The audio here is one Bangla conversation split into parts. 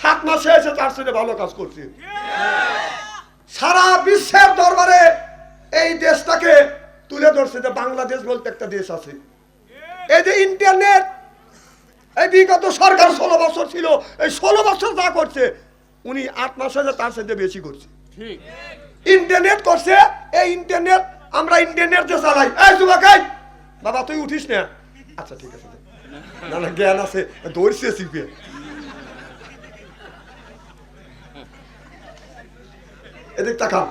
7 মাসে এসে তার সাথে ভালো কাজ করছে। সারা বিশ্বের দরবারে এই দেশটাকে তুলে ধরছে যে বাংলাদেশ বলতে একটা দেশ আছে। এই যে ইন্টারনেট, এই বিগত সরকার 16 বছর ছিল, এই 16 বছর যা করছে উনি 8 মাসে তার সাথে বেশি করছে। ইন্টারনেট করছে, এই ইন্টারনেট আমরা ইন্টারনেট যে চালাই। এই যুবক, বাবা তুই উঠিস না? আচ্ছা ঠিক আছে, না না জ্ঞান আছে, দৌড়ছে শিখবে। এদিক তাকান,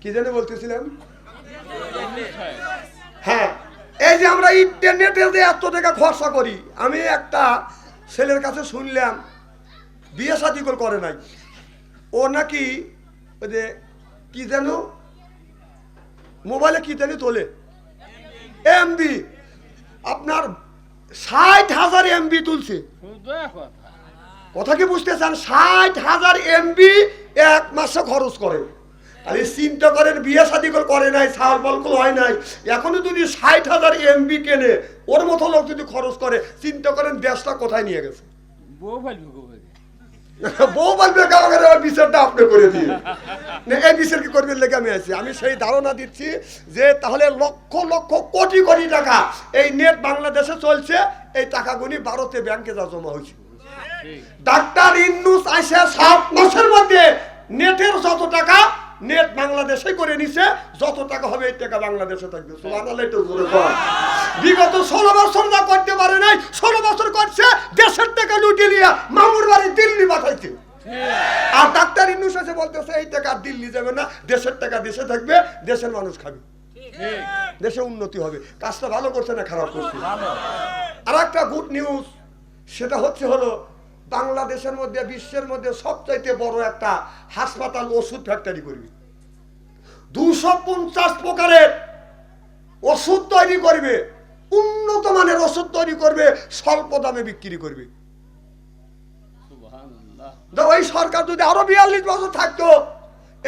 কি জানি বলতেছিলাম? হ্যাঁ, এই যে আমরা ইন্টারনেটে যে এত টাকা খরচা করি, আমি একটা ছেলের কাছে শুনলাম বিয়ে শাদী করে নাই, ও নাকি ওই যে কি যেন মোবাইলে কি জানি তোলে এমবি, আপনার 60,000 এমবি তুলছে। কথা কি বুঝতে চান? 60,000 এমবি এক মাসে খরচ করে। আর এই চিন্তা করেন, বিয়ে শাদী করে নাই, সাল বলকল হয় নাই, এখনো যদি 60,000 এমবি কেনে, ওর মতো লোক যদি খরচ করে, চিন্তা করেন দেশটা কোথায় নিয়ে গেছে। বউ বলবে বিচারটা আপনি করে দিয়ে, এই বিচার কি করবেন লেগে আমি আছি। আমি সেই ধারণা দিচ্ছি যে তাহলে লক্ষ লক্ষ কোটি কোটি টাকা এই নেট বাংলাদেশে চলছে, এই টাকাগুলি ভারতে ব্যাংকে যা জমা হয়েছে। ডাক্তার ইউনূস আইসা 7 মাসের মধ্যে নেটের যত টাকা নেট বাংলাদেশে করে নিছে, যত টাকা হবে এই টাকা বাংলাদেশে থাকবে। সুবহানাল্লাহ। তো জোরে বল। বিগত 16 বছর যা করতে পারে নাই, 16 বছর করছে দেশের টাকা লুটে নিয়ে মামুর বাড়ি দিল্লি পাঠাইছে। আর ডাক্তার ইউনূস এসে বলতেছে এই টাকা দিল্লি যাবে না, দেশের টাকা দেশে থাকবে, দেশের মানুষ খাবে, দেশে উন্নতি হবে। কাজটা ভালো করছে না খারাপ করছে? আর একটা গুড নিউজ, সেটা হলো বাংলাদেশের মধ্যে বিশ্বের মধ্যে সবচাইতে বড় একটা হাসপাতাল ওষুধ ফ্যাক্টরি করবে। 250 প্রকারের ওষুধ তৈরি করবে, উন্নত মানের ওষুধ তৈরি করবে, স্বল্প দামে বিক্রি করবে। ওই সরকার যদি আরো 42 বছর থাকতো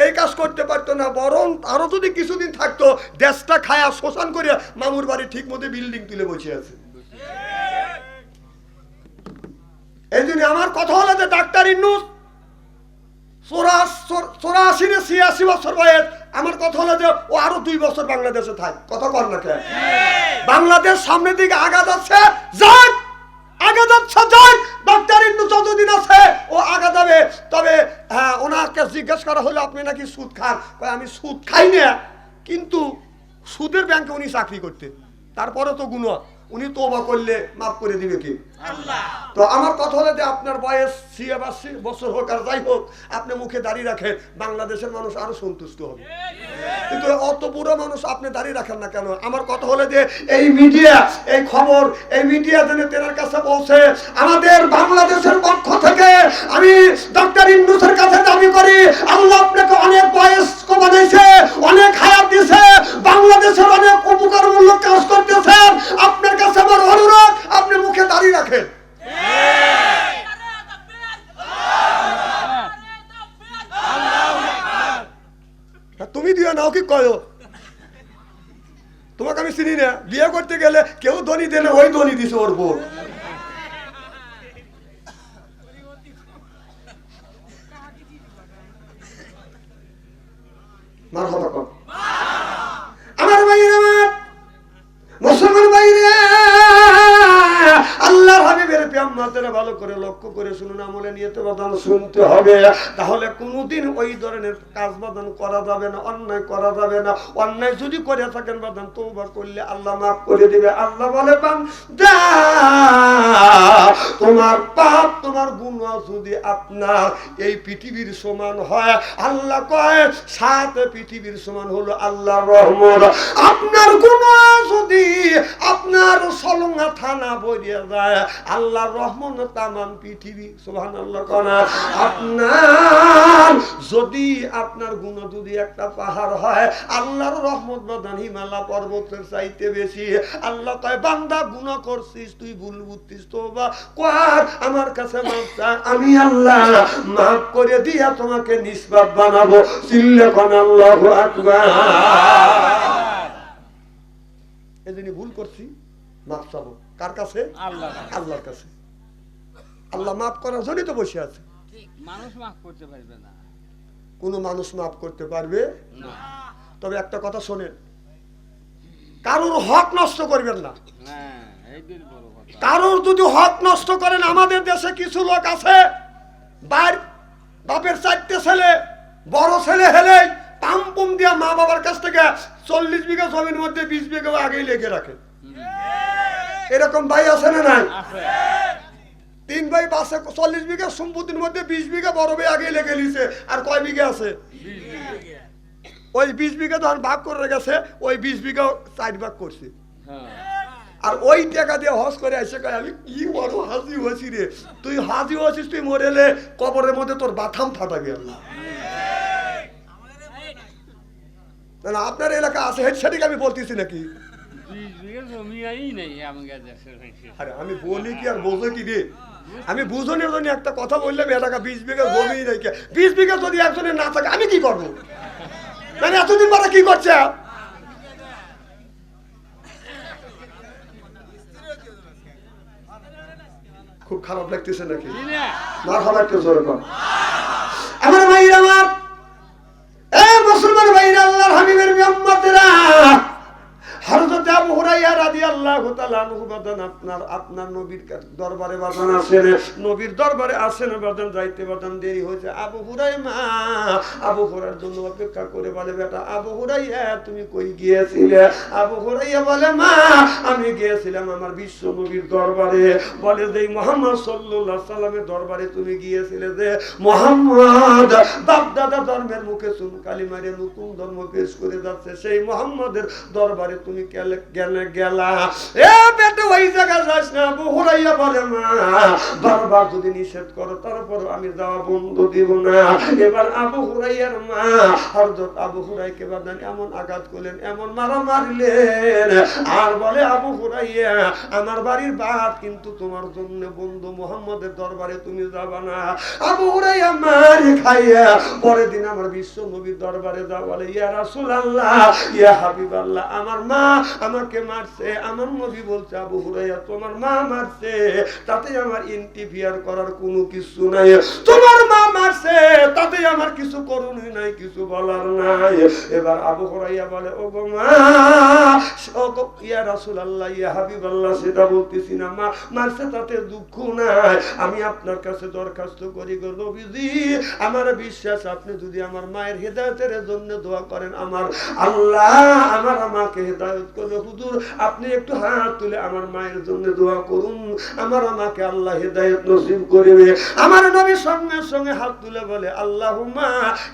এই কাজ করতে পারতো না, বরং আরো যদি কিছুদিন থাকতো দেশটা খায়া শোষণ করে মামুর বাড়ি ঠিক মতো বিল্ডিং তুলে বসে আছে। এই জন্য আমার কথা হলো যে ডাক্তার ইউনূস 84-86 বছর বয়স, আমার কথা হলো যে ও আরো 2 বছর বাংলাদেশে থাক। কথা কর না কেন? বাংলাদেশ সামনের দিকে আগা যাচ্ছে, যাক আগা যাচ্ছে, যাক। ডাক্তার ইউনূস যতদিন আছে ও আগা যাবে। তবে হ্যাঁ, ওনাকে জিজ্ঞেস করা হলো আপনি নাকি সুদ খান? আমি সুদ খাই না, কিন্তু সুদের ব্যাংকে উনি চাকরি করতেন। তারপরে তো গুনাহ, উনি তওবা করলে মাফ করে দিবে কি আল্লাহ। তো আমার কথা হলো যে আপনার বয়স 86 বছর হোক আর যাই হোক, আপনি মুখে দাঁড়িয়ে রাখেন, বাংলাদেশের মানুষ আরো সন্তুষ্ট হবে। কিন্তু অত বুড়ো মানুষ আপনি দাঁড়িয়ে রাখেন না কেন? আমার কথা হলো যে এই মিডিয়া, এই খবর, এই মিডিয়া যেন তেনার কাছে পৌঁছে। আমাদের বাংলাদেশের পক্ষ থেকে আমি ডাক্তার ইউনূসের কাছে দাবি করি, আল্লাহ আপনাকে অনেক বয়স্ক বানাইছে, অনেক হায়াত দিয়েছে, বাংলাদেশের অনেক উপকারমূলক কাজ করতেছেন। আপনার কাছে আমার অনুরোধ, আপনি মুখে দাঁড়িয়ে রাখেন। তুমি দিও নাও কি কয়ো? তোমাকে আমি চিনি না। বিয়ে করতে গেলে কেউ ধনী দেনে, ওই ধনী দিছে ওর বউ। মারহাবা কর আমার ভাইরা, আমার মুসলমান ভাইরা, আল্লাহর হাবিবের প্রেমমাত্রা ভালো করে লক্ষ্য করে শুনুন, আমলে নিয়তে বাদান শুনতে হবে। তাহলে কোনোদিন ওই ধরনের কাজ বাদান করা যাবে না, অন্যায় করা যাবে না। অন্যায় যদি করে থাকেন বাদান তওবা করলে আল্লাহ মাফ করে দিবে। আল্লাহ বলে বান্দা তোমার পাপ, তোমার গুনাহ যদি আপনার এই পৃথিবীর সমান হয়, আল্লাহ কয় 7 পৃথিবীর সমান হলো আল্লাহর রহমত। আপনার গুনাহ যদি আপনার সলঙ্গা থানা বইয়া যায়, আল্লাহর রহমত তামাম পৃথিবী। সুবহানাল্লাহ কোনা। আপনার যদি আপনার গুনাহ যদি একটা পাহাড় হয়, আল্লাহর রহমত বাদান হিমালয় পর্বতের চাইতে বেশি। আল্লাহ কয় বান্দা গুনাহ করছিস, তুই ভুল বুঝছিস, তওবা কর, আমার কাছে মাফ চা, আমি আল্লাহ মাফ করে দিয়া তোমাকে নিসবত বানাবো। চিল্লা কোন আল্লাহু আকবার। এজন্য ভুল করছি, মাফ চাবো কার কাছে? আল্লাহ আল্লাহর কাছে। আল্লাহ মাফ করার জন্যই তো বসে আছে। মানুষ মাফ করতে পারবে না, কোনো মানুষ মাফ করতে পারবে না। তবে একটা কথা শোনেন, কারোর হক নষ্ট করবেন না। হ্যাঁ, এইটাই বড় কথা। কারোর যদি হক নষ্ট করেন, আমাদের দেশে কিছু লোক আছে বাপের 4টে ছেলে, বড় ছেলে হেলে পাম্পুম দিয়া মা বাবার কাছ থেকে 40 বিঘা জমির মধ্যে 20 বিঘা আগেই লেগে রাখে। এরকম ভাই আছে না নাই? আছে। 3 ভাই বাসে 40 বিঘা সম্পত্তির মধ্যে 20 বিঘা বড় ভাই আগে লেগে নিছে। আর কয় বিঘা আছে? 20 বিঘা। ওই 20 বিঘা যখন ভাগ করে গেছে, ওই 20 বিঘা 4 ভাগ করছে। হ্যাঁ। আর ওই টাকা দিয়ে হজ করে আসে কয় আমি কি বড় হাজি হয়েছি রে। তুই হাজি হয়েছিস, তুই মরেলে কবরের মধ্যে তোর বাথাম ফাটাবি। আল্লাহ না, আপনার এলাকা আছে সেটাকে আমি বলতেছি নাকি? 20 বিঘা জমি নেই আমাদের দেশের মানুষের। আরে আমি বলি কি আর বোঝো কি রে? আমি বুঝনের জন্য একটা কথা বললাম, এলাকা 20 বিঘা জমি নাই। 20 বিঘা যদি একজনের না থাকে আমি কি করবো? মানে এতদিন পরে কি করছে? খুব খারাপ লাগতেছে নাকি? মারহাবা একটু জোরে কর। আমার ভাইরা, আমার মুসলমান ভাইরা, আল্লাহর হাবিবের উম্মতেরা, হযরত আবু হুরায়রা রাদিয়াল্লাহু তাআলা আনহু বাদান আপনার নবীর দরবারে বাদান আসেন, নবীর দরবারে আসেন বাদান, যাইতে বাদান দেরি হয়েছে। আবু হুরায়রা আবু হুরায়রার জন্য অপেক্ষা করে বলে, বেটা আবু হুরায়রা তুমি কই গিয়েছিলে? আবু হুরায়রা বলে, মা আমি গিয়েছিলাম আমার বিশ্ব নবীর দরবারে। বলে যে মুহাম্মদ সাল্লাল্লাহু আলাইহি সাল্লামের দরবারে তুমি গিয়েছিলে, যে মুহাম্মদ বাপ দাদা ধর্মের মুখে চুন কালি মারে নতুন ধর্ম পেশ করে যাচ্ছে, সেই মুহাম্মাদের দরবারে তুমি গেলা। এ বেটা ওই জায়গা যাস না। আবু হুরায়রা বলে, মা বারবার যদি নিষেধ করো তারপর আমি যাওয়া বন্ধ দিব না। এবার আবু হুরায়রার মা হযরত আবু হুরায়রাকে বাদান এমন আঘাত করলেন, এমন মারা মারলেন, আর বলে, আবু হুরায়রা আমার বাড়ির বাদ কিন্তু তোমার জন্য বন্ধু, মুহাম্মাদের দরবারে তুমি যাবা না। আবু হুরায়রা মারি খাইয়া পরের দিন আমার বিশ্ব নবীর দরবারে যা বলে, ইয়া রাসূলুল্লাহ, ইয়া হাবিবাল্লাহ, আমার মা আমাকে মারছে। আমার নবী বলছে, আবু হুরায়রা তোমার মা মারছে, তাতে আমার ইন্টারফিয়ার করার কোনো কিছু নাই। তোমার মা মারছে, তাতে আমার কিছু করণীয় নাই, কিছু বলার নাই। এবার আবু হুরায়রা বলে, ও গো মা, ও গো ইয়া রাসূলুল্লাহ, ইয়া হাবিবাল্লাহ, সেটা বলতেছি না, মা মারছে তাতে দুঃখ নাই। আমি আপনার কাছে দরখাস্ত করি গো নবীজি, আমার বিশ্বাস আপনি যদি আমার মায়ের হেদায়েতের জন্য দোয়া করেন, আমার আল্লাহ আমার আমাকে হেদায়েত করবে। হুজুর আপনি একটু হাত তুলে আমার মায়ের জন্য দোয়া করুন, আমার আমাকে আল্লাহ হেদায়েত নসিব করবে। আমার নবী সঙ্গে সঙ্গে হাত তুলে বলে, আল্লাহুম্মা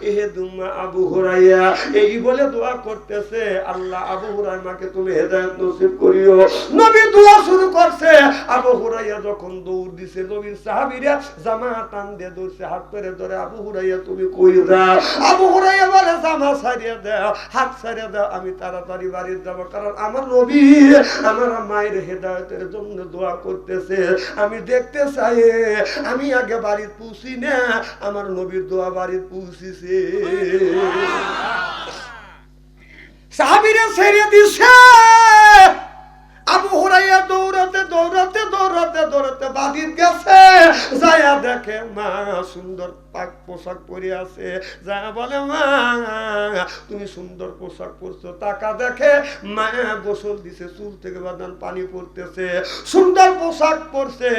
ইহদিনা আবু হুরায়রা। এই বলে দোয়া করতেছে, আল্লাহ আবু হুরায়রাকে তুমি হেদায়েত নসিব করিও। নবী দোয়া শুরু করছে। আবু হুরায়রা যখন দৌড় দিছে, নবীর সাহাবীরা জামা টান দিয়ে দৌড়ছে, হাত ধরে ধরে, আবু হুরায়রা তুমি কই যাও? আবু হুরায়রা বলে, জামা ছাড়িয়ে দাও, হাত ছাড়িয়ে দাও, আমি তাড়াতাড়ি বাড়ি যাব, কারণ আমার নবী আমার মায়ের হেদায়েতের জন্য দোয়া করতেছে। আমি দেখতে চাই আমি আগে বাড়ি পৌঁছি না, আমার নবীর দোয়া বাড়ি পৌঁছিছে। সাহাবীরা ছেড়ে দিছে। আবু হুরায়রা দৌড়াতে দৌড়াতে দৌড়াতে দৌড়াতে বাড়ির গেছে, যায়া দেখে মা সুন্দর পাক পোশাক পরে আছে। যা বলে, মা তুমি সুন্দর পোশাক পরছো। টাকা দেখে মা গোসল দিছে, চুল থেকে বাদান পানি পড়তেছে, সুন্দর পোশাক পরছে।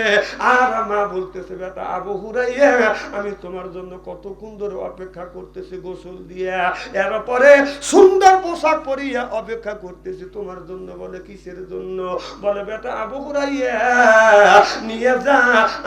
আর মা বলতেছে, বেটা আবু হুরায়রা আমি তোমার জন্য কতক্ষণ ধরে অপেক্ষা করতেছি গোসল দিয়া, এরপরে সুন্দর পোশাক পরিয়া অপেক্ষা করতেছি তোমার জন্য। বলে, কিসের জন্য? বলে, বেটা আবু হুরায়রা নিয়ে যা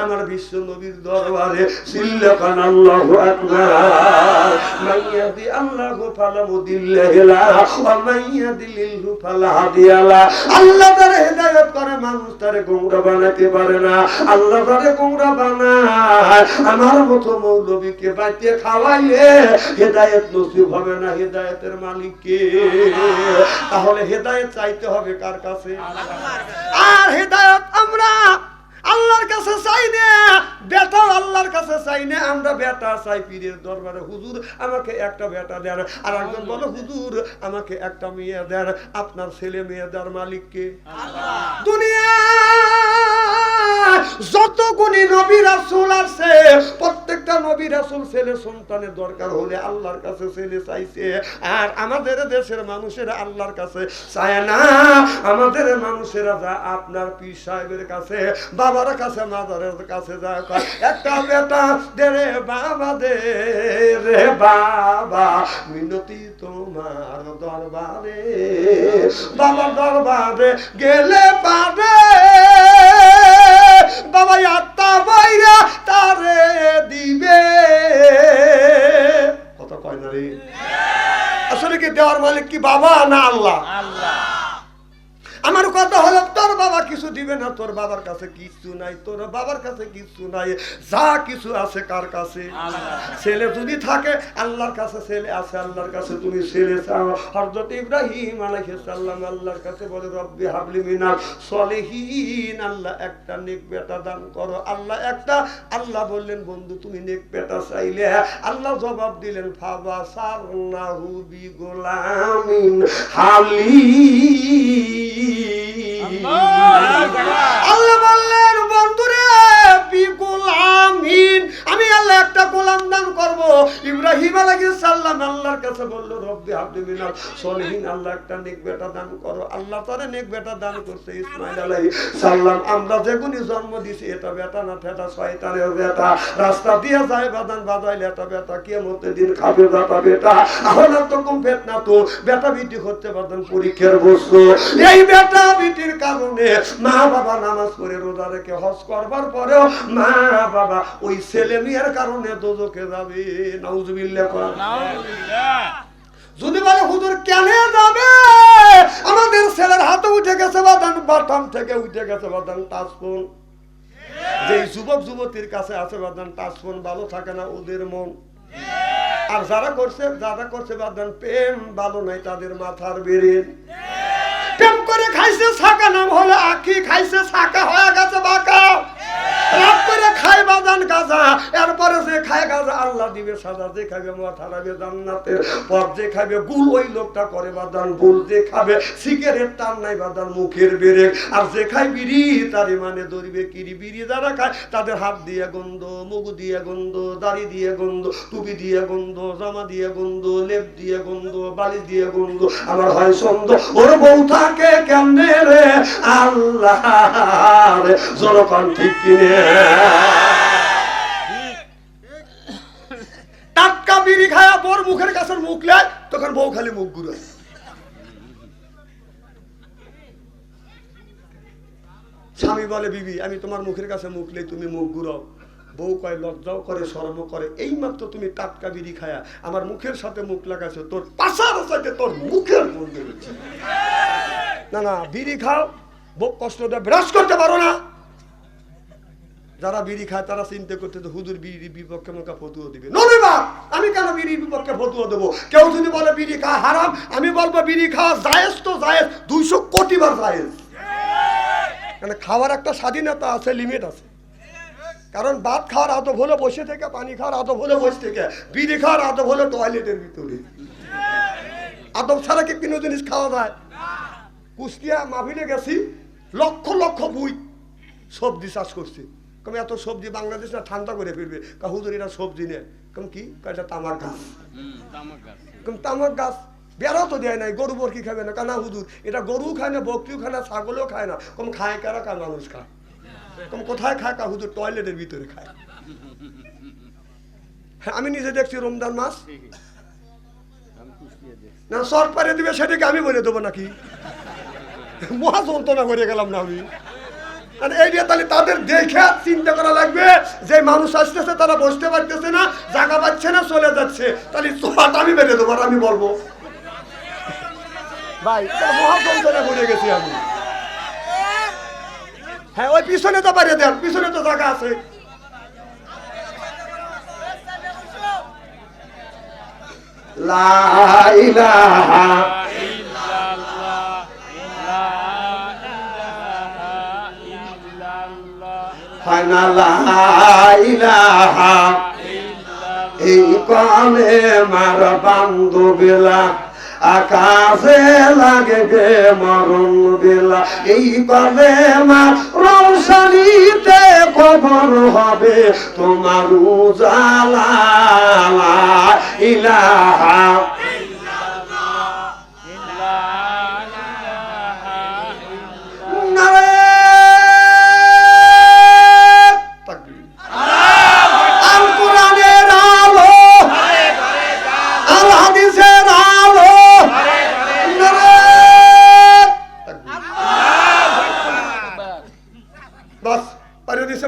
আমার বিশ্ব নবীর দরবারে। সিল্লাকান আল্লাহু আকবার। মাইয়াদি আল্লাহু ফালা মুদিল্লা লাহু ওয়া মাইয়াদিলহু ফালা হাদিয়া লাহু। আল্লাহ তারে হেদায়েত করে, মানুষ তারে গোমরা বানাতে পারে না। আল্লাহ তারে গোমরা বানায়। আমার মতো মৌলবীকে বাইতে খাওয়াইলে হেদায়েত নসিব হবে না। হেদায়েতের মালিক কে? তাহলে হেদায়েত চাইতে হবে কার কাছে? আর হেদায়েত আমরা আল্লাহর কাছে চাই না, বেটা আল্লাহর কাছে চাই না, আমরা বেটা চাই পীরের দরবারে, হুজুর আমাকে একটা বেটা দেন। আর একজন বলে হুজুর আমাকে একটা মেয়ে দেন। আপনার ছেলে মেয়ে দেওয়ার মালিক কে? দুনিয়া যত গুণী নবী রাসূল আছে, প্রত্যেকটা নবী রাসূল ছেলে সন্তানের দরকার হলে আল্লাহর কাছে ছেলে চাইছে। আর আমাদের দেশের মানুষেরা আল্লাহর কাছে চায় না। আমাদের মানুষেরা যা আপনার পীর সাহেবের কাছে, বাবার কাছে, মাজারের কাছে যায়, একটা বেটা দে রে বাবা, দে রে বাবা, মিনতি তোমার দরবারে, বাবার দরবারে গেলে পারে বাবা আত্মা বাইরা তারে দিবে। কথা কয় না রে? আসলে কি দেওয়ার মালিক কি বাবা না আল্লাহ? আমার কথা হলো তোর বাবা কিছু দিবে না, তোর বাবার কাছে কিছু নাই, তোর বাবার কাছে কিছু নাই, যা কিছু আছে কার কাছে? ছেলে যদি থাকে আল্লাহর কাছে ছেলে আছে, আল্লাহর কাছে তুমি ছেলে চাও। হযরত ইব্রাহিম আলাইহিস সালাম আল্লাহর কাছে বলে রব্বি হাবলি মিনাস সলিহিন, আল্লাহ একটা নেক বেটা দান করো। আল্লাহ বললেন বন্ধু তুমি নেক বেটা চাইলে, আল্লাহ জবাব দিলেন ফাবাসারনাহু বিগুলামিন হালিম। আল্লাহ বললেন বন্ধুরে বিগুলামিন, আমি আল্লাহ একটা গোলাম দান করব। ইব্রাহিম আলাইহিস সালাম আল্লাহর কাছে বলল রব্বি হাবলি মিনাস সলিহিন, আল্লাহ একটা নেক বেটা দান করো। আল্লাহ তারে নেক বেটা দান করছে ইসমাঈল আলাইহিস সালাম। আমরা যেগুনি জন্ম দিছি এটা বেটা না ঠেটা শয়তানের বেটা, রাস্তা দিয়ে যায় বাদান বাজাইলে এটা বেটা, কিয়ামতের দিন খাবে দাতা বেটা। আহলা তো কম ফিতনা তো বেটা বিটি হচ্ছে বাদান পরীক্ষার বস্তু। এই বেটা বিটির কারণে মা বাবা নামাজ পড়ে রোজা রেখে হজ করবার পরেও মা বাবা ওই ছেলে মেয়ের কারণে দোজখে যাবে। নাউজুবিল্লাহ। যদি বলে হুজুর কেন যাবে, আমাদের ছেলের হাতে উঠে গেছে বাদান, বাটাম থেকে উঠে গেছে বাদান টাচফোন। যে যুবক যুবতীর কাছে আছে বাদান টাচফোন, ভালো থাকে না ওদের মন। আর যারা করছে বাদান প্রেম, ভালো নাই তাদের মাথার বেরেন। প্রেম করে খাইছে ছাকা, নাম হলো আখি, খাইছে ছাকা হয়ে গেছে বাঁকা। রাত করে খায় বাদান গাঁজা, এরপরে যে খায় গাঁজা আল্লাহ দিবে সাজা, যে খাবে মাথা রাবে জান্নাতের পথ, যে খাবে গুল ওই লোকটা করে বাদান ভুল, যে খাবে সিগারেট টান নাই বাদান মুখের বেরেক, আর যে খায় বিড়ি তার মানে ধরিবে কিরি। বিড়ি যারা খায় তাদের হাত দিয়ে গন্ধ, মুখ দিয়ে গন্ধ, দাড়ি দিয়ে গন্ধ, টুপি দিয়ে গন্ধ, জামা দিয়ে গন্ধ, লেপ দিয়ে গন্ধ, বালি দিয়ে গন্ধ। আমার হয় সন্দেহ ওর বউ থাকে কেমনে রে আল্লাহ রে, জনগণ ঠিক কিনে। টাটকা বিড়ি খায়া বোর মুখের কাছে মুখ লে, তখন বউ খালি মুখ ঘুরায়। স্বামী বলে বিবি আমি তোমার মুখের কাছে মুখ লে তুমি মুখ ঘুরাও। বউ কয় লজ্জাও করে শরমও করে, এই মাত্র তুমি টাটকা বিড়ি খায়া আমার মুখের সাথে মুখ লাগাইছো, তোর পাশার সাথে তোর মুখের মন বেরোচ্ছে। না না বিড়ি খাও, বউ কষ্ট দেয়, ব্রাশ করতে পারো না। যারা বিড়ি খায় তারা চিন্তা করতে হুজুর বিড়ির বিপক্ষে আমাকে ফতুয়া দিবে। আমি কেন বিড়ির বিপক্ষে ফতুয়া দেবো? কেউ যদি বলে বিড়ি খাওয়া হারাম, আমি বলবো বিড়ি খাওয়া জায়েজ তো জায়েজ, 200 কোটি বার জায়েজ। মানে খাওয়ার একটা স্বাধীনতা আছে, লিমিট আছে। কারণ ভাত খাওয়ার আদব হলো বসে থেকে, পানি খাওয়ার আদব হলো বসে থেকে, বিড়ি খাওয়ার আদব হলো টয়লেটের ভিতরে। আদব ছাড়া কি কোনো জিনিস খাওয়া যায়? কুষ্টিয়া মাহফিলে গেছি, লক্ষ লক্ষ বুই সবজি চাষ করছে। কম এত সবজি বাংলাদেশ না ঠান্ডা করে ফিরবে, হুজুর এটা সবজি নেই। কম কি এটা তামাক গাছ। কম তামাক গাছ বেড়াও তো দেয় নাই, গরু বরকি খাবে না। কানা হুজুর এটা গরু খায় না, বকরিও খায় না, ছাগলও খায় না। কম খায় কারা? কার মানুষ খায়। কম কোথায় খায়? হুজুর টয়লেটের ভিতরে খায়। হ্যাঁ আমি নিজে দেখছি রমজান মাস না সর পারে দিবে, সেটাকে আমি বলে দেবো নাকি? মহা যন্ত্রণা করে গেলাম না আমি। এইটা তাহলে তাদের দেখে চিন্তা করা লাগবে যে মানুষ আসতেছে তারা বসতে পারতেছে না, জায়গা পাচ্ছে না, চলে যাচ্ছে, তাহলে সোফাটা আমি বেঁধে দেবো আর আমি বলবো ভাই মহা যন্ত্রণা করে গেছি আমি। হ্যাঁ ওই পিছনে তো পারিয়ে দেন, পিছনে তো জায়গা আছে। লা ইলাহা হয় না লা ইলাহা এই কালে মার বান্ধবেলা আকাশে লাগে গে মরণ বেলা এই কালে মার রৌশনীতে কবর হবে তোমার উজালা লা ইলাহা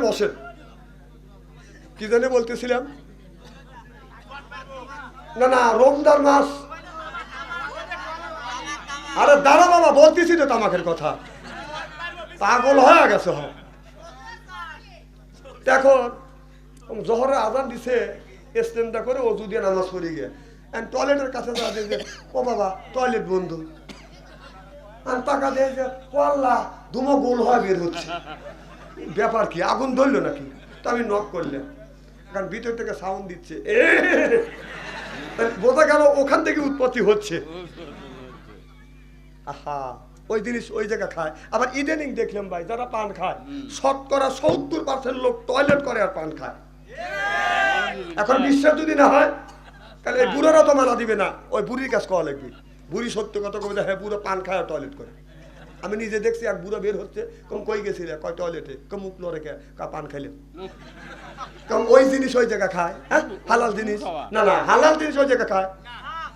বসেন কি জানি বলতেছিলাম না না রমজান মাস আরে দাঁড়া বাবা বলতেছি তো তামাকের কথা পাগল হয়ে গেছে এখন জোহরে আজান দিছে স্ট্যান্ডটা করে অজু দিয়ে নামাজ পড়ে গিয়ে টয়লেটের কাছে যা যে ও বাবা টয়লেট বন্ধ আর টাকা দিয়ে যে আল্লাহ দুমো গোল হয়ে বের হচ্ছে ব্যাপার কি আগুন ধরলো নাকি তো আমি নক করলাম কারণ ভিতর থেকে সাউন্ড দিচ্ছে বোঝা গেল ওখান থেকে উৎপত্তি হচ্ছে আহা ওই জিনিস ওই জায়গা খায় আবার ইদানিং দেখলাম ভাই যারা পান খায় 70% লোক টয়লেট করে আর পান খায় এখন বিশ্বাস যদি না হয় তাহলে এই বুড়োরা তো মানা দিবে না ওই বুড়ির কাজ করা লাগবে বুড়ি সত্য কথা কবে হ্যাঁ বুড়ো পান খায় আর টয়লেট করে আমি নিজে দেখছি এক বুড়ো বের হচ্ছে কম কই গেছিলে কয় টয়লেটে কম মুখ লড়ে কা পান খাইলে কম ওই জিনিস ওই জায়গা খায় হ্যাঁ হালাল জিনিস না না হালাল জিনিস ওই জায়গা খায়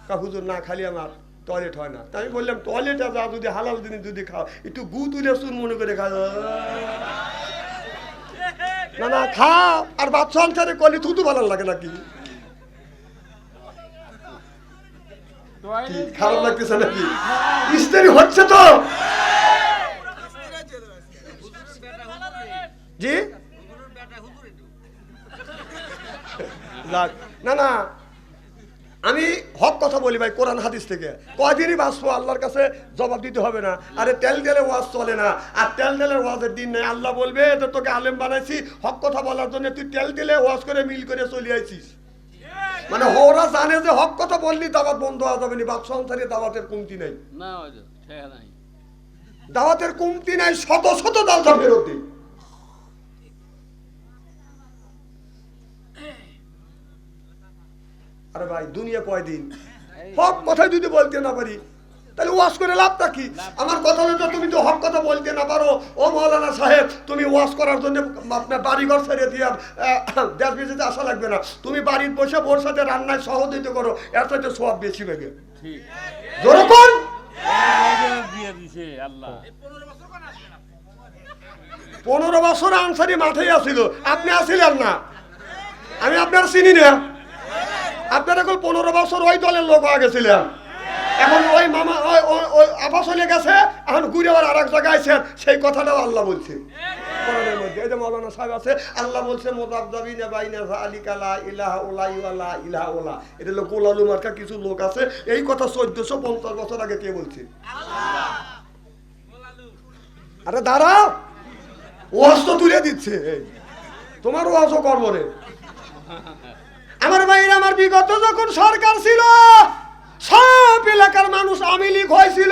কা হুজুর না খালি আমার টয়লেট হয় না তাই আমি বললাম টয়লেটে যা যদি হালাল জিনিস যদি খাও একটু গু তুলে শুন মনে করে খাও না না খাও আর বাচ্চা অঞ্চলে করলে থুতু ভালো লাগে নাকি খারাপ লাগতেছে নাকি ইস্তেরি হচ্ছে তো জি না না আমি হক কথা বলি ভাই কোরআন হাদিস থেকে কয়দিনই বাঁচবো আল্লাহর কাছে জবাব দিতে হবে না আরে তেল দিলে ওয়াজ চলে না আর তেল দিলে ওয়াজের দিন নেই আল্লাহ বলবে তো তোকে আলেম বানাইছি হক কথা বলার জন্য তুই তেল দিলে ওয়াজ করে মিল করে চলে আইছিস মানে ওরা জানে যে হক কথা বললি দাওয়াত বন্ধ হয়ে যাবে না বাপ সংসারে দাওয়াতের কমতি নাই দাওয়াতের কমতি নাই শত শত দাওয়াত ফেরত দিই আরে ভাই দুনিয়া কয়দিন হক কথা যদি বলতে না পারি তাহলে ওয়াজ করে লাভটা কি আমার কথা হলো তুমি তো হক কথা বলতে না পারো ও মাওলানা সাহেব তুমি ওয়াজ করার জন্য আপনার বাড়িঘর ছেড়ে দিয়ে দেশ বিদেশে আসা লাগবে না তুমি বাড়ির বসে ওর সাথে রান্নায় সহযোগিতা করো এর সাথে সব বেশি বেগে যেরকম 15 বছর আনসারি মাঠেই আসিল আপনি আসিলেন না আমি আপনার চিনি না আপনার এখন 15 বছর ওই দলের লোক হয়ে গেছিলেন এখন ওই মামা ওই আপা চলে গেছে এখন ঘুরে আবার আর এক জায়গায় আছেন সেই কথাটাও আল্লাহ বলছে কোরআনের মধ্যে এই যে মাওলানা সাহেব আছে আল্লাহ বলছে মুযাবযাবিনা বাইনা যালিকা লা ইলাহা ইল্লা লা ইলাহা ইল্লা এটা লোক গোলালু মার্কা কিছু লোক আছে এই কথা 1450 বছর আগে কে বলছে আল্লাহ আরে দাঁড়াও ওয়াজ তো তুলে দিচ্ছে তোমার ওয়াজও করবো রে আমার ভাইরা আমার বিগত যখন সরকার ছিল সব এলাকার মানুষ আওয়ামী লীগ হয়েছিল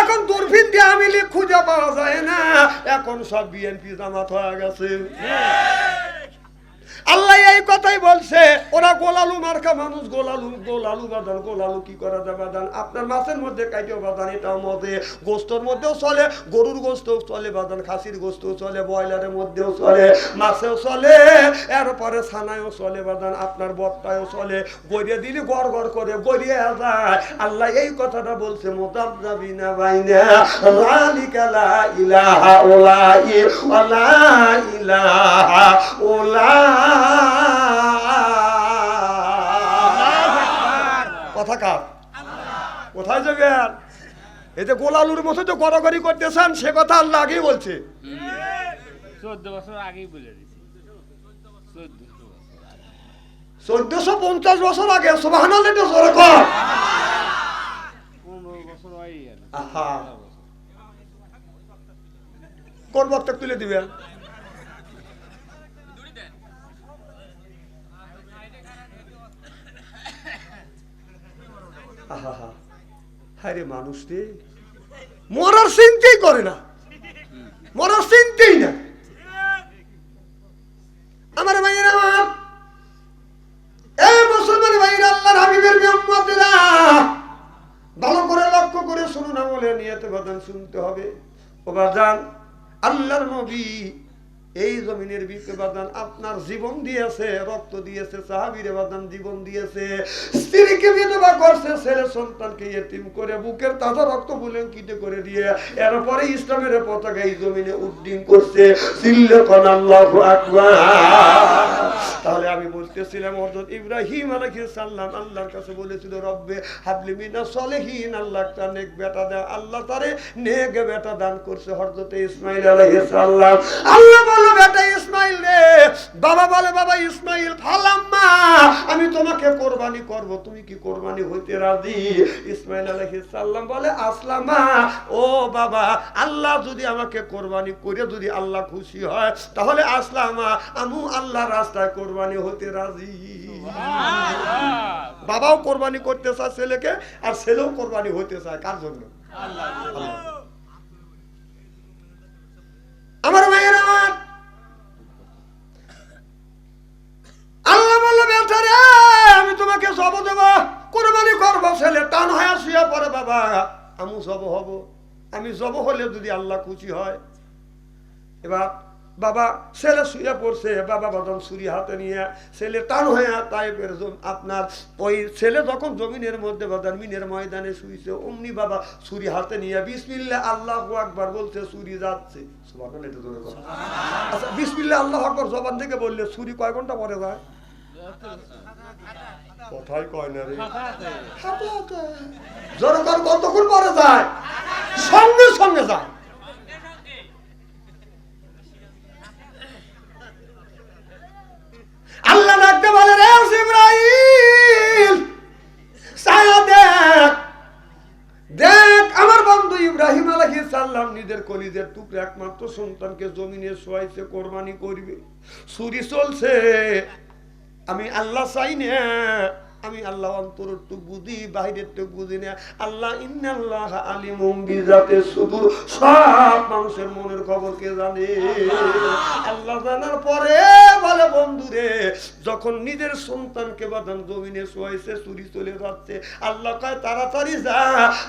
এখন দূরবীন দিয়ে আওয়ামী লীগ খুঁজে পাওয়া যায় না এখন সব বিএনপি জামাত হয়ে গেছে আল্লাহ এই কথাই বলছে ওরা গোলালু মার্কা মানুষ গোলালু বাদান গোলালু কি করা যায় বাদান আপনার মাছের মধ্যে কাইটেও বাদান এটাও মধ্যে গোস্তর মধ্যেও চলে গরুর গোস্তও চলে বাদান খাসির গোস্তও চলে ব্রয়লারের মধ্যেও চলে মাছেও চলে এরপরে ছানায়ও চলে বাদান আপনার বট্টায়ও চলে গড়িয়ে দিলে গড় গড় করে গড়িয়ে যায় আল্লাহ এই কথাটা বলছে মুযাবযাবিনা বাইনা যালিকা লা ইলাহা ইল্লা ইলাহা ইল্লা কথা কার কোথায় যাবেন এই যে গোলালুর মতো তো গড়াগড়ি করতেছেন সে কথা আল্লাহ আগেই বলছে 14 বছর আগেই বলে দিয়েছে 1450 বছর আগে সুবহানাল্লাহ তো জোরে কর 15 বছর হয়ে গেল আহা কোন বক্তব্য তুলে দিবেন হায়রে মানুষ রে, মরার চিন্তাই করে না, মরার চিন্তাই না। আমার ভাইয়েরা, আমার এই মুসলমান ভাইয়েরা, আল্লাহর হাবিবের উম্মতেরা, ভালো করে লক্ষ্য করে শুনুন, আমলে নিয়তে বাদান শুনতে হবে। ও বাদান, আল্লাহর নবী এই জমিনের বিপে বাদান আপনার জীবন দিয়েছে, রক্ত দিয়েছে, সাহাবীরে বাদান জীবন দিয়েছে, স্ত্রীকে বিধবা করছে, ছেলে সন্তানকে ইতিম করে বুকের তাজা রক্ত বুলেন কিটে করে দিয়ে এরপরে ইসলামের পতাকা এই জমিনে উড্ডীন করছে। চিল্লে কোন আল্লাহু আকবার। তাহলে আমি বলতেছিলাম, হযরত ইব্রাহিম আলাইহিস সালাম আল্লাহর কাছে বলেছিল, রব্বে হাবলি মিনাস সলিহিন, আল্লাহ তার নেক বেটা দাও। আল্লাহ তারে নেক বেটা দান করছে হযরত ইসমাঈল আলাইহিস সালাম। আল্লাহ বলে, বেটা ইসমাঈল রে, বাবা বলে, বাবা ইসমাঈল, ফালাম্মা, আমি তোমাকে কুরবানি করব, তুমি কি কুরবানি হইতে রাজি? ইসমাঈল আলাইহিস সালাম বলে, আসলামা, ও বাবা, আল্লাহ যদি আমাকে কুরবানি করে যদি আল্লাহ খুশি হয় তাহলে আসলামা, আমু আল্লাহর রাস্তায় কুরবানি হতে রাজি। বাবাও কোরবানি করতে চায় ছেলেকে, আর ছেলেও কোরবানি হতে চায় কার জন্য? আল্লাহ। আমার ভাইয়ের, আমার আল্লাহ বলল, বেটা রে, আমি তোমাকে জব দেব, কোরবানি করবো। ছেলে টান হয়ে শুয়ে পড়ে, বাবা আমি জব হব, আমি জব হলে যদি আল্লাহ খুশি হয়। এবার বাবা ছেলে শুয়ে পড়ছে, বাবা বাদন ছুরি হাতে নিয়ে ছেলে টান হয়ে তাইফের আপনার ওই ছেলে যখন জমিনের মধ্যে বাদান মিনের ময়দানে শুইছে, অমনি বাবা ছুরি হাতে নিয়ে বিসমিল্লাহ আল্লাহু আকবার বলছে, ছুরি যাচ্ছে। সুবহানাল্লাহ, এটা জোরে কথা। আচ্ছা, বিসমিল্লাহ আল্লাহু আকবার জবান থেকে বললে ছুরি কয় ঘন্টা পরে যায়? কথাই কয় না রে, জোরে কর, কতক্ষণ পরে যায়? সঙ্গে সঙ্গে যায়। আল্লাহ ডাকতে বলে, রে ইব্রাহিম, ছায়া দেখ, দেখ আমার বন্ধু ইব্রাহিম আলাইহিস সালাম নিজের কলিজার টুকরা একমাত্র সন্তানকে জমিনে শোয়াইছে, কোরবানি করবে। ছুরি চলছে, আমি আল্লাহ চাই না, আমি আল্লাহ অন্তরের টুক বুঝি, বাহিরের টুক বুঝি না। আল্লাহ ইন্নাল্লাহ আলিমুম বিজাতিস সুদূর, সব মানুষের মনের খবর কে জানে? আল্লাহ জানার পরে বলে, বন্ধুরে, যখন নিজের সন্তানকে বাদান জমিনে শোয়াইছে, চুরি চলে যাচ্ছে, আল্লাহ কয়, তাড়াতাড়ি যা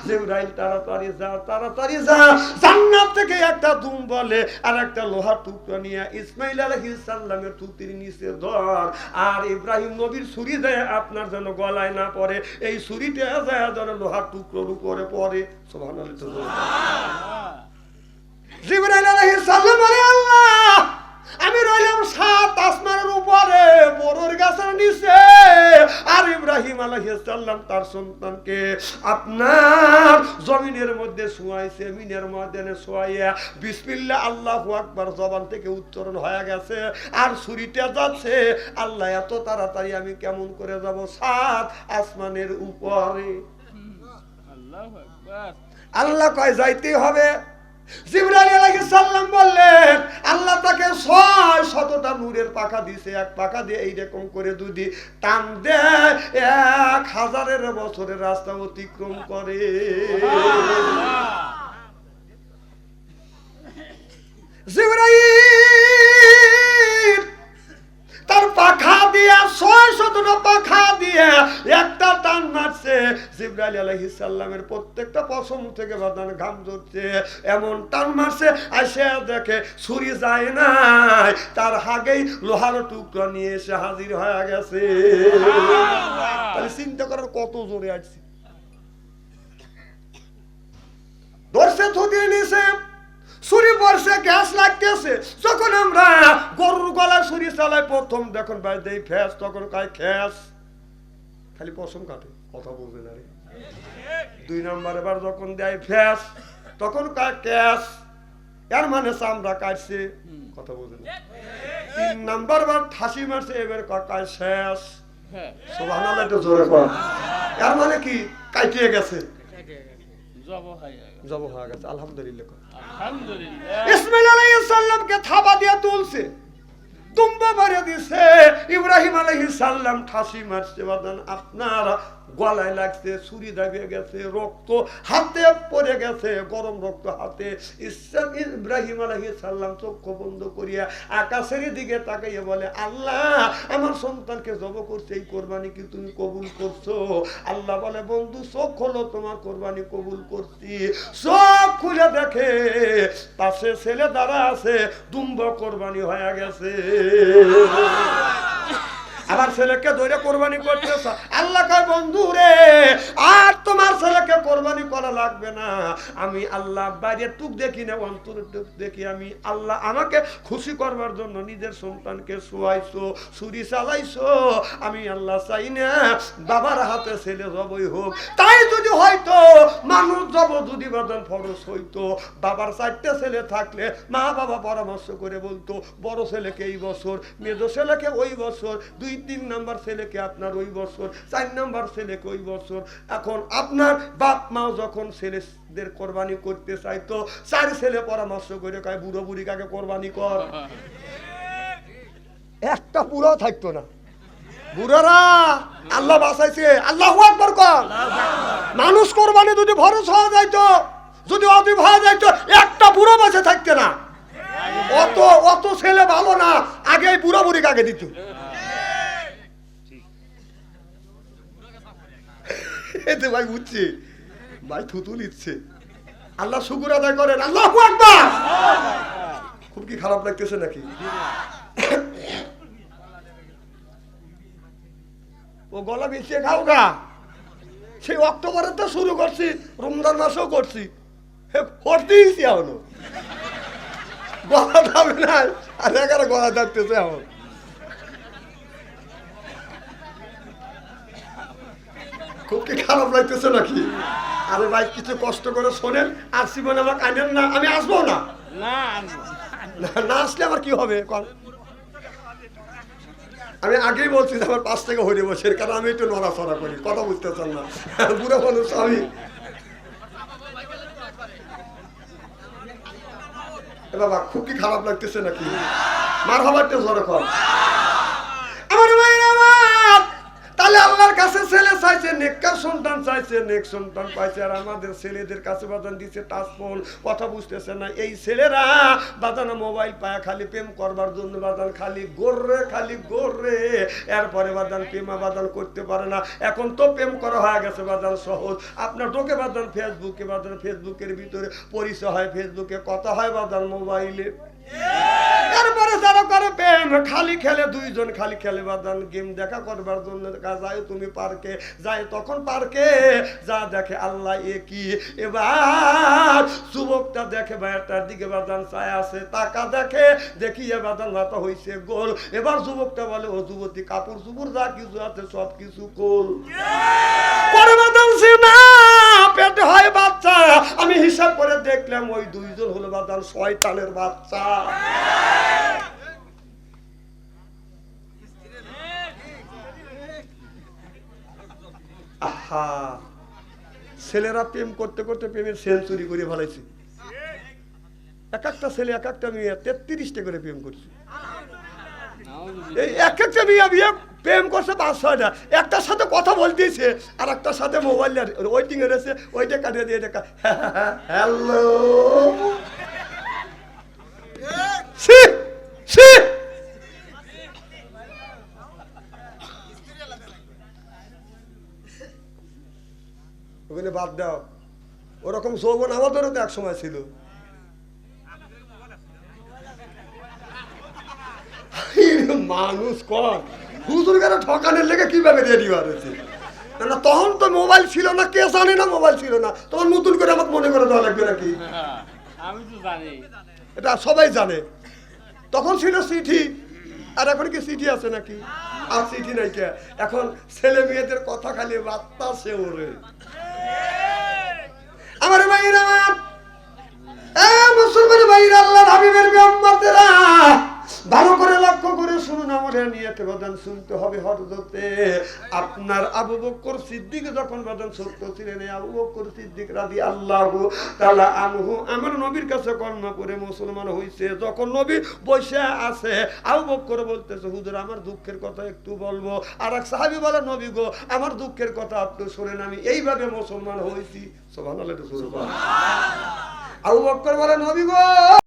জিবরাইল, তাড়াতাড়ি যা, তাড়াতাড়ি যা, জান্নাত থেকে একটা দুম বলে আর একটা লোহার টুকরা নিয়ে ইসমাঈল আলাইহিস সালামের টুকরির নিচে ধর, আর ইব্রাহিম নবীর ছুরি দেয় আপনার যেন গলায় না পড়ে, এই ছুরিটা যায় যেন লোহার টুকরোর উপরে পড়ে। সুবহানাল্লাহ। জিবরাইল আলাইহিস সালাম বলে, আল্লাহ আমি রইলাম 7 আসমানের উপরে বড়র গাছের নিচে, আর ইব্রাহিম আলাইহিস সালাম তার সন্তানকে আপনার জমিনের মধ্যে শোয়াইছে, মিনের ময়দানে শোয়াইয়া বিসমিল্লাহ আল্লাহু আকবার জবান থেকে উচ্চারণ হয়ে গেছে, আর ছুরিটা যাচ্ছে। আল্লাহ, এত তাড়াতাড়ি আমি কেমন করে যাব 7 আসমানের উপরে? আল্লাহু আকবার। আল্লাহ কয়, যাইতেই হবে। জিবরাইল আলাইহিস সালাম বললেন, আল্লাহ তাকে 600টা নূরের পাখা দিয়েছে, এক পাখা দিয়ে এইরকম করে যদি টান দেয় 1000 বছরের রাস্তা অতিক্রম করে। জিবরাইল তার পাখা দিয়া 600টা পাখা দিয়ে একটা টান মারছে, জিবরাইল আলাইহিস সালামের প্রত্যেকটা পশম থেকে বাদান ঘাম ঝরছে, এমন টান মারছে, আসে দেখে ছুরি যায় নাই, তার আগেই লোহার টুকরা নিয়ে এসে হাজির হয়ে গেছে। তাহলে চিন্তা করার কত জোরে আসছে, ধরছে, থুতিয়ে নিছে, ছুরি পড়ছে, গ্যাস লাগতেছে। যখন আমরা গরুর গলায় ছুরি চালাই প্রথম দেখুন ভাই দেই ফ্যাস, তখন কয় খ্যাস, খালি পশম কাটে, কথা বলবে না রে। 2 নম্বর এবার যখন দেয় ফ্যাস, তখন কয় ক্যাস, এর মানে চামড়া কাটছে, কথা বলবে না। 3 নম্বর বার ঠাসি মারছে, এবার কয় শেষ। সুবহানাল্লাহ, একটু জোরে কর। এর মানে কি? কাটিয়ে গেছে, জব হয়ে গেছে। আলহামদুলিল্লাহ। ইসমাঈল আলাইহিস সালামকে থাবা দিয়ে তুলছে, তুম্বা মারে দিছে, ইব্রাহিম আলাইহিস সালাম ঠাসি মারছে বাদান আপনার গলায় লাগছে, ছুরি দাবিয়ে গেছে, রক্ত হাতে পড়ে গেছে, গরম রক্ত হাতে। ইব্রাহিম আলাইহিস সালাম চক্ষু বন্ধ করিয়া আকাশের দিকে তাকাইয়া বলে, আল্লাহ আমার সন্তানকে জবাই করছে, এই কোরবানি কি তুমি কবুল করছো? আল্লাহ বলে, বন্ধু চোখ হলো, তোমার কোরবানি কবুল করছি। চোখ খুলে দেখে পাশে ছেলে দাঁড়া আছে, দুম্ব কোরবানি হয়ে গেছে। আবার ছেলেকে ধরে কোরবানি করতেছ। আল্লাহ কয়, বন্ধু রে আর তোমার ছেলেকে কোরবানি করা লাগবে না, আমি আল্লাহ বাইরের টুক দেখি না, অন্তরের টুক দেখি। আমি আল্লাহ আমাকে খুশি করবার জন্য নিজের সন্তানকে শোয়াইছো, ছুরি চালাইছো। আমি আল্লাহ চাই না বাবার হাতে ছেলে জবই হোক। তাই যদি হয়তো মানুষ জব যদি বাদন ফরজ হইতো, বাবার 4টে ছেলে থাকলে মা বাবা পরামর্শ করে বলতো, বড় ছেলেকে এই বছর, মেজো ছেলেকে ওই বছর, 2-3 নাম্বার ছেলেকে আপনার ওই বছর, 4 নাম্বার ছেলেকে ওই বছর। এখন আপনার বাপ মা যখন ছেলেদের কোরবানি করতে চাইতো, 4 ছেলে পরামর্শ করে কয়, বুড়ো বুড়ি কাকে কোরবানি কর। একটা বুড়ো থাকতো না। বুড়ারা আল্লাহ বাঁচাইছে, আল্লাহু আকবার কর। মানুষ কোরবানি যদি ফরজ হয়ে যাইতো, যদি অতি হয়ে যাইতো, একটা বুড়ো বেঁচে থাকতে না। অত ছেলে ভালো না, আগে বুড়া বুড়ি কাকে দিত। এতে ভাই বুঝছি, ভাই থুতু নিচ্ছে। আল্লাহ শুকুর আদায় করেন, আল্লাহু আকবার। খুব কি খারাপ লাগতেছে নাকি? ও গলা মিশিয়ে খাও গা। সেই অক্টোবরে তো শুরু করছি, রমজান মাসেও করছি, করতেইছি এখনো। গলা দাবে না, আর এগারো গলা থাকতেছে এখন। খুব কি খারাপ লাগতেছে নাকি? আরে ভাই কিছু কষ্ট করে শোনেন, আর জীবনে আমার কাঁদেন না, আমি আসবো না। না আসলে আমার কি হবে? আমি আগেই বলছি যে আমার 5 থেকে হয়ে বসে, কারণ আমি একটু নড়াচড়া করি, কথা বুঝতে চান না, বুড়ো মানুষ আমি। বাবা খুব কি খারাপ লাগতেছে নাকি? মার হবার জোরে কর। আমার ভাইরা আমার, তাহলে আল্লাহর কাছে ছেলে চাইছে, নেককার সন্তান চাইছে, নেক সন্তান পাইছে। আর আমাদের ছেলেদের কাছে বাজান দিচ্ছে টাচ ফোন, কথা বুঝতেছে না। এই ছেলেরা বাজানো মোবাইল পায় খালি প্রেম করবার জন্য, বাজান খালি গোররে। এরপরে বাজান প্রেমা বাজান করতে পারে না। এখন তো প্রেম করা হয়ে গেছে বাজান সহজ। আপনার ঢোকে বাজান ফেসবুকে, বাজান ফেসবুকের ভিতরে পরিচয় হয়, ফেসবুকে কথা হয় বাজান মোবাইলে। এরপরে যারা করে প্রেম খালি খেলে, 2 জন খালি খেলে বাদান গেম দেখা করবার জন্য। যায় তুমি পার্কে, যায় তখন পার্কে যা দেখে আল্লাহ এ কি। এবার যুবকটা দেখে ভাইয়াটার দিকে বাদান চায় আছে, টাকা দেখে, দেখিয়ে বাদান মাথা হইছে গোল। এবার যুবকটা বলে, ও যুবতী কাপড় চুপুর যা কিছু আছে সব কিছু গোল। পরে বাদান না পেটে হয় বাচ্চা। আমি হিসাব করে দেখলাম ওই 2 জন হলো বাদান শয়তানের বাচ্চা। আহা, ছেলেরা প্রেম করতে করতে প্রেমের সেঞ্চুরি করে ফেলাইছে। এক একটা ছেলে এক একটা মেয়ে 33টা করে প্রেম করছে। এই এক একটা মেয়ে বিয়ে প্রেম করছে 5-6টা, একটার সাথে কথা বলতেছে আর একটার সাথে মোবাইল ওয়েটিং এ রয়েছে, ওইটা কাটিয়ে দিয়ে দেখা হ্যালো। ওখানে বাদ দাও, ওরকম যৌবন আমাদেরও তো এক সময় ছিল। মানুষ কর হুজুরগারা ঠকানের লেগে কিভাবে রেডি হয়েছে না, তখন তো মোবাইল ছিল না, কে জানে না মোবাইল ছিল না, তখন নতুন করে আমাকে মনে করে দেওয়া লাগবে নাকি? আমি তো জানি, এটা সবাই জানে। তখন ছিল চিঠি, আর এখন কি চিঠি আছে নাকি? আর চিঠি নাই কে। এখন ছেলে মেয়েদের কথা খালি বাতাসে ওরে। আমার ভাইরা, মুসলমান ভাইরা, আল্লাহর হাবিবের উম্মতেরা, ভালো করে লক্ষ্য করে শুনুন। আমার নিয়তে বাদান বাজান শুনতে হবে হযরতে আপনার আবু বকর সিদ্দিক যখন বাজান ছোট্ট ছিলেন, এই আবু বকর সিদ্দিক রাদিয়াল্লাহু তাআলা আনহু আমার নবীর কাছে কলমা পড়ে মুসলমান হইছে। যখন নবী বসে আছে, আবু বকর বলতেছে, হুজুর আমার দুঃখের কথা একটু বলবো। আর এক সাহাবী বলে, নবী গো আমার দুঃখের কথা আপনি শুনেন, আমি এইভাবে মুসলমান হয়েছি। সুবহানাল্লাহ। আবু বকর বলে, নবী গো